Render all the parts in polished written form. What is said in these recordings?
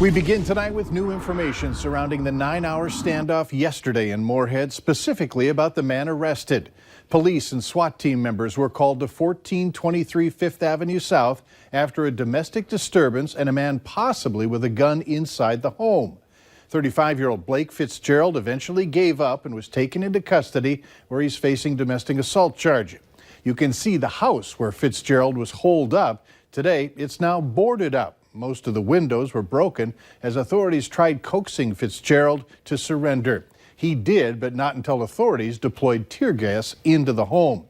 We begin tonight with new information surrounding the 9-hour standoff yesterday in Moorhead, specifically about the man arrested. Police and SWAT team members were called to 1423 Fifth Avenue South after a domestic disturbance and a man possibly with a gun inside the home. 35-year-old Blake Fitzgerald eventually gave up and was taken into custody, where he's facing domestic assault charge. You can see the house where Fitzgerald was holed up. Today, it's now boarded up. Most of the windows were broken as authorities tried coaxing Fitzgerald to surrender. He did, but not until authorities deployed tear gas into the home.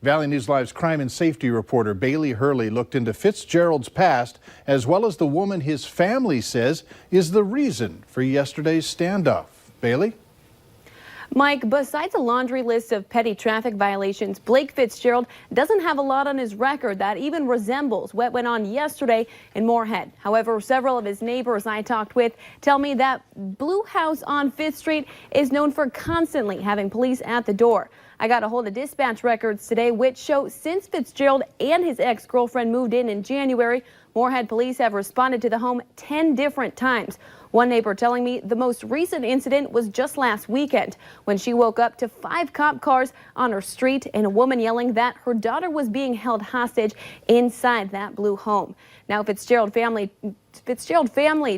Valley News Live's crime and safety reporter Bailey Hurley looked into Fitzgerald's past, as well as the woman his family says is the reason for yesterday's standoff. Bailey? Mike, besides a laundry list of petty traffic violations, Blake Fitzgerald doesn't have a lot on his record that even resembles what went on yesterday in Moorhead. However, several of his neighbors I talked with tell me that Blue House on 5th Street is known for constantly having police at the door. I got a hold of dispatch records today, which show since Fitzgerald and his ex-girlfriend moved in January, Moorhead police have responded to the home 10 different times. One neighbor telling me the most recent incident was just last weekend when she woke up to 5 cop cars on her street and a woman yelling that her daughter was being held hostage inside that blue home. Now, Fitzgerald family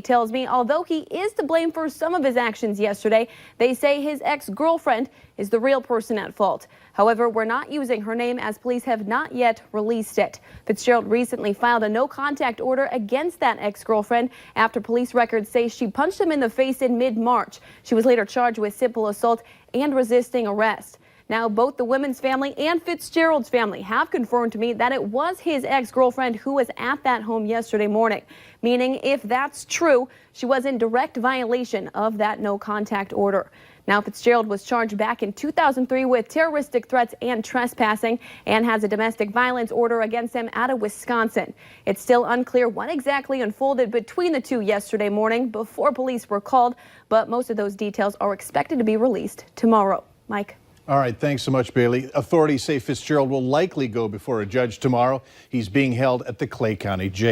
tells me although he is to blame for some of his actions yesterday, they say his ex-girlfriend is the real person at fault. However, we're not using her name as police have not yet released it. Fitzgerald recently filed a no-contact order against that ex-girlfriend after police records say she punched him in the face in mid-March. She was later charged with simple assault and resisting arrest. Now, both the women's family and Fitzgerald's family have confirmed to me that it was his ex-girlfriend who was at that home yesterday morning, meaning if that's true, she was in direct violation of that no-contact order. Now, Fitzgerald was charged back in 2003 with terroristic threats and trespassing and has a domestic violence order against him out of Wisconsin. It's still unclear what exactly unfolded between the two yesterday morning before police were called, but most of those details are expected to be released tomorrow. Mike? All right, thanks so much, Bailey. Authorities say Fitzgerald will likely go before a judge tomorrow. He's being held at the Clay County Jail.